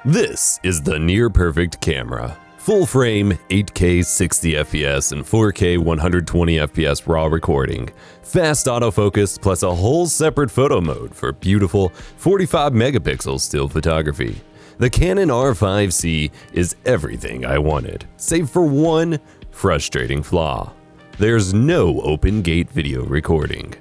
This is the near-perfect camera. Full frame, 8K 60 FPS and 4K 120 FPS raw recording. Fast autofocus plus a whole separate photo mode for beautiful 45 megapixel still photography. The Canon R5C is everything I wanted, save for one frustrating flaw. There's no open gate video recording.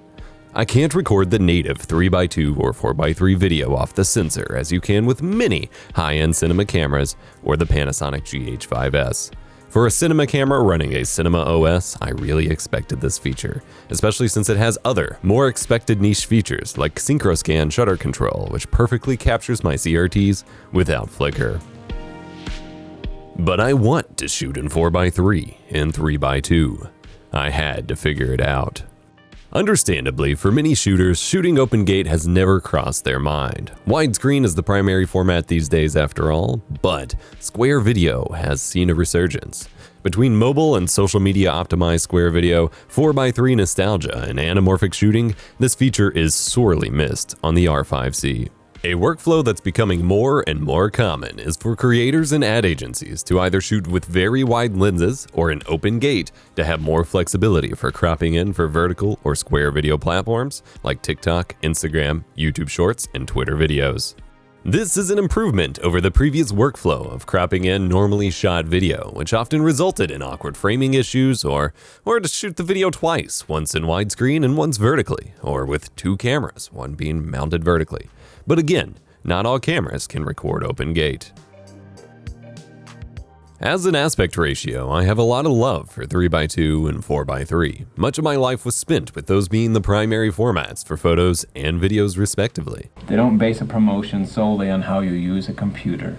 I can't record the native 3x2 or 4x3 video off the sensor as you can with many high-end cinema cameras or the Panasonic GH5S. For a cinema camera running a Cinema OS, I really expected this feature, especially since it has other, more expected niche features like SynchroScan shutter control, which perfectly captures my CRTs without flicker. But I want to shoot in 4x3 and 3x2. I had to figure it out. Understandably, for many shooters, shooting open gate has never crossed their mind. Widescreen is the primary format these days after all, but square video has seen a resurgence. Between mobile and social media optimized square video, 4x3 nostalgia, and anamorphic shooting, this feature is sorely missed on the R5C. A workflow that's becoming more and more common is for creators and ad agencies to either shoot with very wide lenses or an open gate to have more flexibility for cropping in for vertical or square video platforms like TikTok, Instagram, YouTube Shorts, and Twitter videos. This is an improvement over the previous workflow of cropping in normally shot video, which often resulted in awkward framing issues or to shoot the video twice, once in widescreen and once vertically, or with two cameras, one being mounted vertically. But again, not all cameras can record open gate. As an aspect ratio, I have a lot of love for 3x2 and 4x3. Much of my life was spent with those being the primary formats for photos and videos respectively. They don't base a promotion solely on how you use a computer.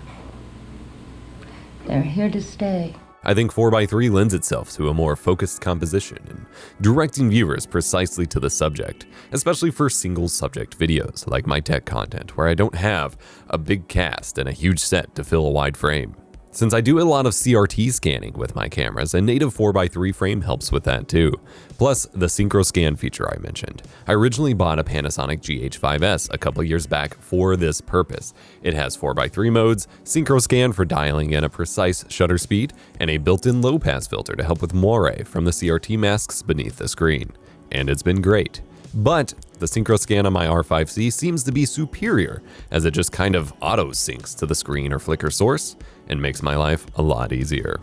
They're here to stay. I think 4x3 lends itself to a more focused composition and directing viewers precisely to the subject, especially for single subject videos like my tech content where I don't have a big cast and a huge set to fill a wide frame. Since I do a lot of CRT scanning with my cameras, a native 4x3 frame helps with that too. Plus the SynchroScan feature I mentioned. I originally bought a Panasonic GH5S a couple years back for this purpose. It has 4x3 modes, SynchroScan for dialing in a precise shutter speed, and a built-in low-pass filter to help with moire from the CRT masks beneath the screen. And it's been great. But the SynchroScan on my R5C seems to be superior, as it just kind of auto-syncs to the screen or flicker source and makes my life a lot easier.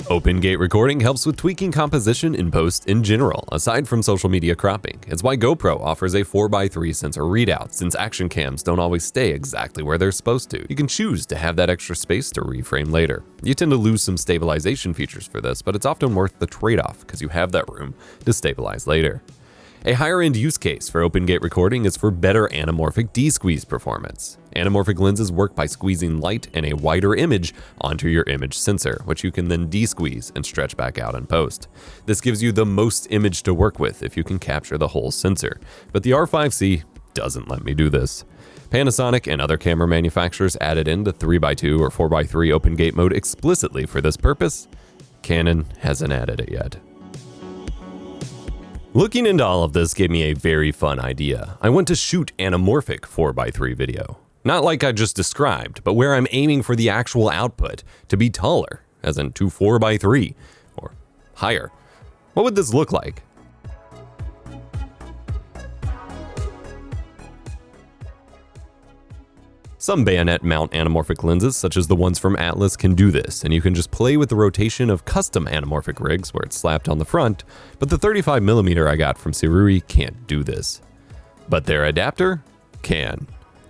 Open gate recording helps with tweaking composition in post in general, aside from social media cropping. It's why GoPro offers a 4x3 sensor readout, since action cams don't always stay exactly where they're supposed to. You can choose to have that extra space to reframe later. You tend to lose some stabilization features for this, but it's often worth the trade-off because you have that room to stabilize later. A higher-end use case for open gate recording is for better anamorphic de-squeeze performance. Anamorphic lenses work by squeezing light and a wider image onto your image sensor, which you can then de-squeeze and stretch back out in post. This gives you the most image to work with if you can capture the whole sensor, but the R5C doesn't let me do this. Panasonic and other camera manufacturers added in the 3x2 or 4x3 open gate mode explicitly for this purpose. Canon hasn't added it yet. Looking into all of this gave me a very fun idea. I want to shoot anamorphic 4x3 video. Not like I just described, but where I'm aiming for the actual output to be taller, as in to 4x3 or higher. What would this look like? Some bayonet mount anamorphic lenses, such as the ones from Atlas, can do this, and you can just play with the rotation of custom anamorphic rigs where it's slapped on the front, but the 35mm I got from Sirui can't do this. But their adapter can.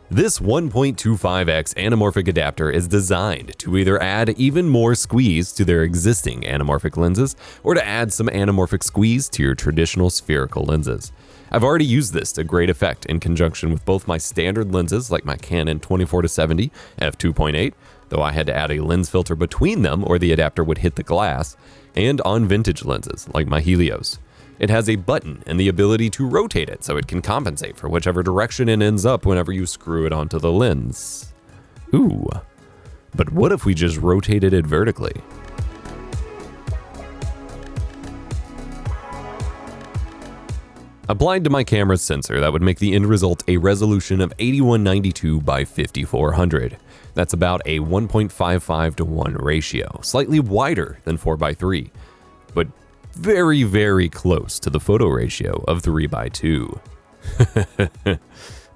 This 1.25x anamorphic adapter is designed to either add even more squeeze to their existing anamorphic lenses, or to add some anamorphic squeeze to your traditional spherical lenses. I've already used this to great effect in conjunction with both my standard lenses like my Canon 24-70 f2.8, though I had to add a lens filter between them or the adapter would hit the glass, and on vintage lenses like my Helios. It has a button and the ability to rotate it so it can compensate for whichever direction it ends up whenever you screw it onto the lens. Ooh, but what if we just rotated it vertically? Applied to my camera's sensor, that would make the end result a resolution of 8192 by 5400. That's about a 1.55 to 1 ratio, slightly wider than 4:3, but very, very close to the photo ratio of 3:2.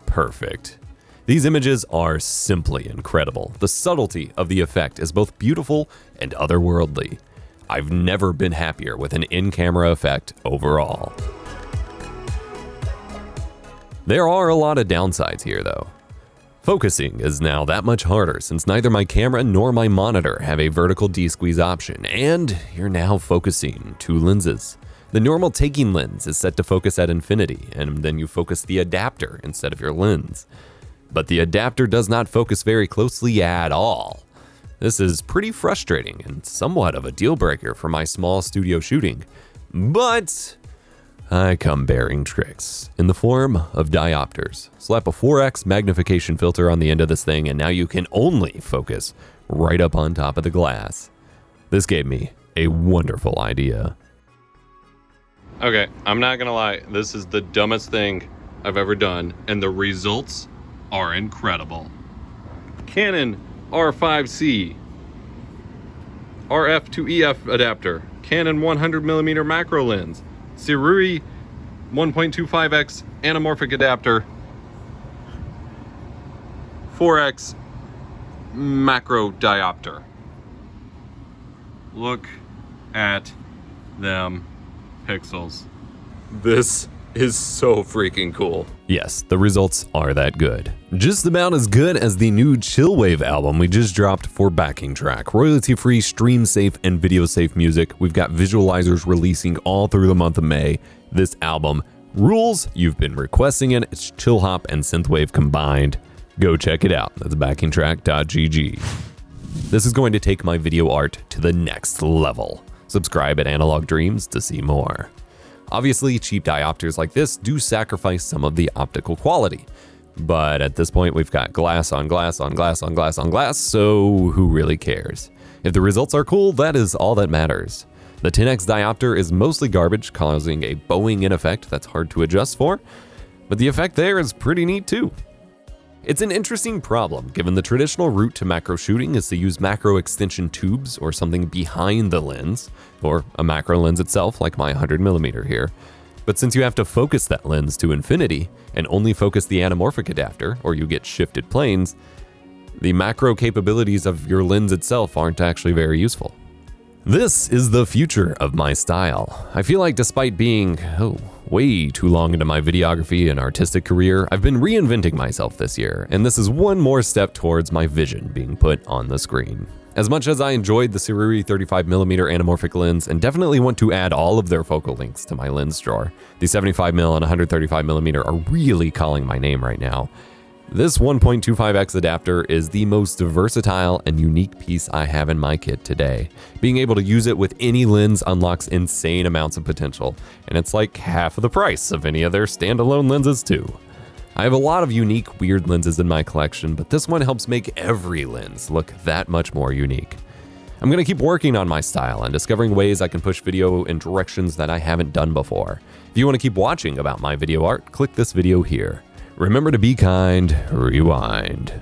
Perfect. These images are simply incredible. The subtlety of the effect is both beautiful and otherworldly. I've never been happier with an in-camera effect overall. There are a lot of downsides here though. Focusing is now that much harder since neither my camera nor my monitor have a vertical D-squeeze option, and you're now focusing 2 lenses. The normal taking lens is set to focus at infinity, and then you focus the adapter instead of your lens. But the adapter does not focus very closely at all. This is pretty frustrating and somewhat of a deal breaker for my small studio shooting, but I come bearing tricks in the form of diopters. Slap a 4x magnification filter on the end of this thing and now you can only focus right up on top of the glass. This gave me a wonderful idea. Okay, I'm not gonna lie, this is the dumbest thing I've ever done, and the results are incredible. Canon R5C RF to EF adapter, Canon 100mm macro lens, Sirui 1.25x anamorphic adapter, 4x macro diopter. Look at them pixels. This is so freaking cool. Yes, the results are that good. Just about as good as the new Chillwave album we just dropped for backing track. Royalty-free, stream-safe, and video-safe music. We've got visualizers releasing all through the month of May. This album rules. You've been requesting it. It's chill hop and synthwave combined. Go check it out. That's backingtrack.gg. This is going to take my video art to the next level. Subscribe at Analog Dreams to see more. Obviously, cheap diopters like this do sacrifice some of the optical quality. But at this point, we've got glass on glass on glass on glass on glass, so who really cares? If the results are cool, that is all that matters. The 10x diopter is mostly garbage, causing a bowing in effect that's hard to adjust for, but the effect there is pretty neat too. It's an interesting problem, given the traditional route to macro shooting is to use macro extension tubes or something behind the lens, or a macro lens itself like my 100mm here. But since you have to focus that lens to infinity and only focus the anamorphic adapter, or you get shifted planes, the macro capabilities of your lens itself aren't actually very useful. This is the future of my style. I feel like despite being, way too long into my videography and artistic career, I've been reinventing myself this year, and this is one more step towards my vision being put on the screen. As much as I enjoyed the Sirui 35mm anamorphic lens and definitely want to add all of their focal lengths to my lens drawer, the 75mm and 135mm are really calling my name right now. This 1.25x adapter is the most versatile and unique piece I have in my kit today. Being able to use it with any lens unlocks insane amounts of potential, and it's like half of the price of any of their standalone lenses too. I have a lot of unique, weird lenses in my collection, but this one helps make every lens look that much more unique. I'm gonna keep working on my style and discovering ways I can push video in directions that I haven't done before. If you wanna keep watching about my video art, click this video here. Remember to be kind, rewind.